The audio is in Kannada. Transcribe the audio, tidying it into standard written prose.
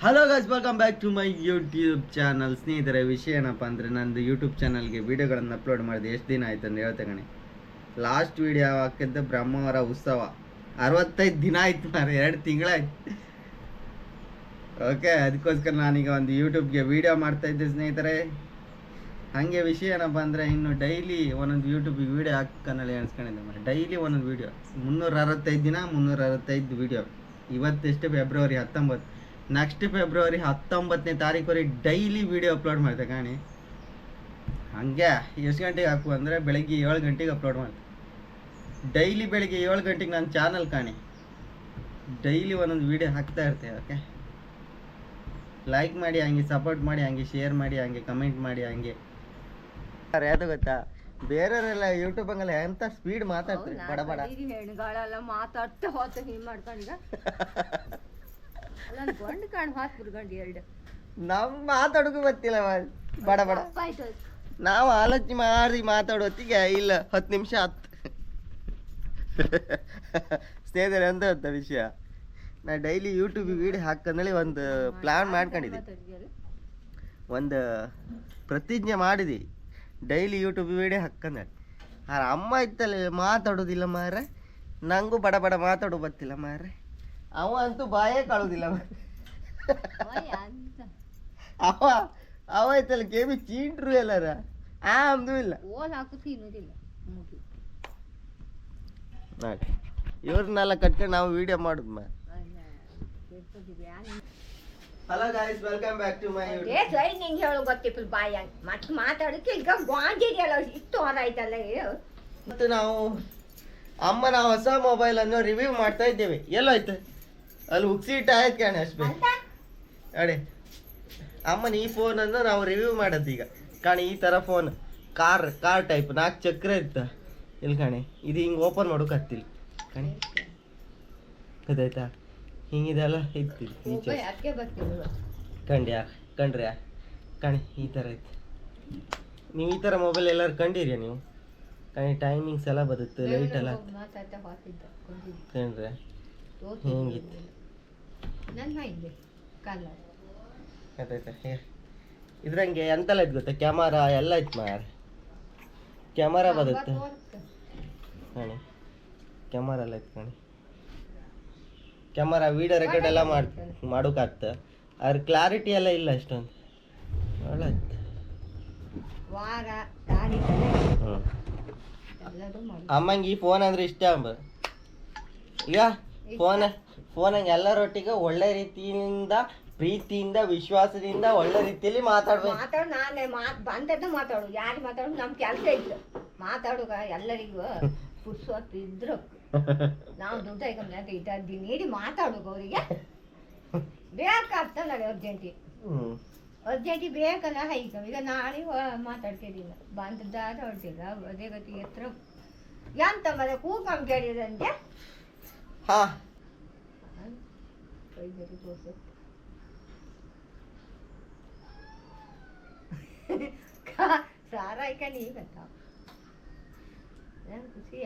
Hello guys, welcome back to my YouTube channel. ಸ್ನೇಹಿತರೆ, ವಿಷಯ ಏನಪ್ಪ ಅಂದರೆ ನಂದು ಯೂಟ್ಯೂಬ್ ಚಾನಲ್ಗೆ ವೀಡಿಯೋಗಳನ್ನು ಅಪ್ಲೋಡ್ ಮಾಡಿದೆ. ಎಷ್ಟು ದಿನ ಆಯ್ತು ಅಂತ ಹೇಳ್ತೆ ಕಣೆ. ಲಾಸ್ಟ್ ವೀಡಿಯೋ ಹಾಕಿದ್ದೆ ಬ್ರಹ್ಮವರ ಉತ್ಸವ. 65 ದಿನ ಆಯ್ತು, ನಾನು 2 ತಿಂಗಳಾಯ್ತು. ಓಕೆ, ಅದಕ್ಕೋಸ್ಕರ ನಾನೀಗ ಒಂದು ಯೂಟ್ಯೂಬ್ಗೆ ವೀಡಿಯೋ ಮಾಡ್ತಾಯಿದ್ದೆ ಸ್ನೇಹಿತರೆ. ಹಾಗೆ ವಿಷಯ ಏನಪ್ಪ ಅಂದರೆ ಇನ್ನು ಡೈಲಿ ಒಂದೊಂದು ಯೂಟ್ಯೂಬಿಗೆ ವೀಡಿಯೋ ಹಾಕೋನಲ್ಲಿ ಅನ್ಸ್ಕೊಂಡಿದ್ದೆ. ಡೈಲಿ ಒಂದೊಂದು ವೀಡಿಯೋ, 365 ದಿನ 365 ವೀಡಿಯೋ. ಇವತ್ತೆಷ್ಟು ಫೆಬ್ರವರಿ 19. ನೆಕ್ಸ್ಟ್ ಫೆಬ್ರವರಿ 19ನೇ ತಾರೀಕುವರೆಗೆ ಡೈಲಿ ವೀಡಿಯೋ ಅಪ್ಲೋಡ್ ಮಾಡ್ತೆ ಕಾಣಿ. ಹಂಗೆ ಎಷ್ಟು ಗಂಟೆಗೆ ಹಾಕು ಅಂದರೆ ಬೆಳಗ್ಗೆ 7 ಗಂಟೆಗೆ ಅಪ್ಲೋಡ್ ಮಾಡ್ತೆ. ಡೈಲಿ ಬೆಳಗ್ಗೆ 7 ಗಂಟೆಗೆ ನನ್ನ ಚಾನಲ್ ಕಾಣಿ. ಡೈಲಿ ಒಂದೊಂದು ವೀಡಿಯೋ ಹಾಕ್ತಾ ಇರ್ತೇವೆ. ಓಕೆ, ಲೈಕ್ ಮಾಡಿ, ಹಂಗೆ ಸಪೋರ್ಟ್ ಮಾಡಿ, ಹಂಗೆ ಶೇರ್ ಮಾಡಿ, ಹಂಗೆ ಕಮೆಂಟ್ ಮಾಡಿ. ಹಂಗೆ ಯಾವುದು ಗೊತ್ತಾ, ಬೇರೆಯವರೆಲ್ಲ ಯೂಟ್ಯೂಬಂಗೆಲ್ಲ ಎಂಥ ಸ್ಪೀಡ್ ಮಾತಾಡ್ತಾರೆ, ಬಡ ಬಡ ಹೆಣ್ಗಳೆಲ್ಲ ಮಾತಾಡ್ತಾ ಹೋತ ಹಿಂಗೆ ಮಾಡ್ಕೊಂಡೀಗ ಗೊಂಡು ಕಾಣ್ ಹಾಕ್ಬಿಡ್ಕೊಂಡು ಎರಡು ನಮ್ ಮಾತಾಡೋಕು ಗೊತ್ತಿಲ್ಲ, ಬಡ ಬಡ. ನಾವು ಆಲೋಚನೆ ಮಾಡಿ ಮಾತಾಡೋತ್ತಿಗೆ ಇಲ್ಲ 10 ನಿಮಿಷ ಆಯ್ತು. ಸ್ನೇಹಿತರೆ, ಅಂತ ಗೊತ್ತಾ ವಿಷಯ, ನಾ ಡೈಲಿ ಯೂಟ್ಯೂಬಿಗೆ ವೀಡಿಯೋ ಹಾಕಂದೇಳಿ ಒಂದು ಪ್ಲಾನ್ ಮಾಡ್ಕೊಂಡಿದ್ದೆ, ಒಂದು ಪ್ರತಿಜ್ಞೆ ಮಾಡಿದೆ. ಡೈಲಿ ಯೂಟ್ಯೂಬ್ ವೀಡಿಯೋ ಹಾಕಂದೇಳಿ ಅಮ್ಮ ಇತ್ತಲ್ಲ ಮಾತಾಡೋದಿಲ್ಲ ಮಾರ್ರೆ, ನಂಗೂ ಬಡ ಬಡ ಮಾತಾಡೋ ಗೊತ್ತಿಲ್ಲ ಮಾರ್ರೆ. ಅವ ಅಂತೂ ಬಾಯೇ ಕಾಳೋದಿಲ್ಲ. ಅವ ಐತಲ್ಲ ಕೇಬಿ ಚೀಂಟ್ರು ಎಲ್ಲಾರ ಆಮ್ದು ಇಲ್ಲ, ಇವ್ರನ್ನೆಲ್ಲ ಕಟ್ಕೊಂಡು ನಾವು ವಿಡಿಯೋ ಮಾಡುದು. Hello guys, welcome back to my ನಿಂಗೆ ಹೇಳೋ ಗೊತ್ತಿಲ್ಲ ಬಾಯ ಮತ್ತೆ ಮಾತಾಡಕ್ಕೆ ಈಗ ಗಾಂಜಿದೆಯಲ್ಲ ಇಷ್ಟು ಹೊರ ಆಯ್ತಲ್ಲ. ಮತ್ತು ನಾವು ಅಮ್ಮನ ಹೊಸ ಮೊಬೈಲ್ ಅನ್ನು ರಿವ್ಯೂ ಮಾಡ್ತಾ ಇದ್ದೇವೆ. ಎಲ್ಲೋಯ್ತು ಅಲ್ಲಿ ಉಕ್ಸಿಟ್ ಆಯ್ತು ಕಾಣೆ ಅಷ್ಟು ಅಡೆ. ಅಮ್ಮನ ಈ ಫೋನನ್ನು ನಾವು ರಿವ್ಯೂ ಮಾಡೋದು ಈಗ ಕಾಣಿ. ಈ ಥರ ಫೋನ್ ಕಾರ್ ಟೈಪ್ 4 ಚಕ್ರ ಇರ್ತ ಇಲ್ಲಿ ಕಾಣೆ. ಇದು ಹಿಂಗೆ ಓಪನ್ ಮಾಡೋಕತ್ತಿಲ್ಲ ಕಾಣಿ, ಗೊತ್ತಾಯ್ತಾ? ಹಿಂಗಿದೆಲ್ಲ ಇರ್ತಿಲ್ಲ ಕಂಡ್ರಿ ಕಾಣಿ. ಈ ಥರ ಐತಿ. ನೀವು ಈ ಥರ ಮೊಬೈಲ್ ಎಲ್ಲರೂ ಕಂಡಿರಿ ನೀವು ಕಾಣಿ. ಟೈಮಿಂಗ್ಸ್ ಎಲ್ಲ ಬರುತ್ತೆ, ಲೈಟ್ ಎಲ್ಲ ಕಂಡ್ರೆ ಹೆಂಗಿತ್ತು ಇದ್ರಂಗೆ ಎಂತೆಲ್ಲ ಇತ್ತು ಗೊತ್ತಾ, ಕ್ಯಾಮರಾ ಎಲ್ಲ ಇತ್ತು ಮಾರ. ಕ್ಯಾಮರಾ ಬರುತ್ತೆ ಕಾಣಿ, ಕ್ಯಾಮರಾ ಎಲ್ಲ ಇತ್ತು ಕಾಣಿ. ಕ್ಯಾಮರಾ ವಿಡಿಯೋ ರೆಕಾರ್ಡ್ ಎಲ್ಲ ಮಾಡೋಕ್ಕಾಗ್ತ, ಅದ್ರ ಕ್ಲಾರಿಟಿ ಎಲ್ಲ ಇಲ್ಲ ಅಷ್ಟೊಂದು. ಒಳ್ಳೆ ಇತ್ತು. ಅಮ್ಮಂಗೆ ಈ ಫೋನ್ ಅಂದ್ರೆ ಇಷ್ಟ ಅಂಬ. ಈಗ ಫೋನಂಗೆ ಎಲ್ಲರೊಟ್ಟಿಗೆ ಒಳ್ಳೆ ರೀತಿಯಿಂದ, ಪ್ರೀತಿಯಿಂದ, ವಿಶ್ವಾಸದಿಂದ, ಒಳ್ಳೆ ರೀತಿಯಲ್ಲಿ ಮಾತಾಡ್ಬೇಕು. ನಾನೇ ಬಂದದ್ದು ಮಾತಾಡು, ಯಾರು ಮಾತಾಡು, ನಮ್ ಕೆಲಸ ಇತ್ತು ಮಾತಾಡುಗ. ಎಲ್ಲರಿಗೂ ಪುರ್ಸೊತ್ತು ಇದ್ರು ನಾವು ದುಡ್ಡು ನೀಡಿ ಮಾತಾಡುಗ. ಅವರಿಗೆ ಬೇಕಾಗ್ತ ನೋಡಿ ಅರ್ಜೆಂಟಿ ಬೇಕಲ್ಲ. ಈಗ ನಾಳೆ ಮಾತಾಡ್ತಿದ್ದಿಲ್ಲ, ಬಂದದ್ದಾದ ಹೊಡ್ತಿಲ್ಲ. ಅದೇ ಗತಿ ಎತ್ತರ ಎಂತ ಮನೆ ಕೂಕಂಗೆ ಕೇಳಿದಂತೆ. ಹಾ, ಸಾರಾಯ್ಕ ನೀ ಗೊತ್ತ ಖುಷಿಯ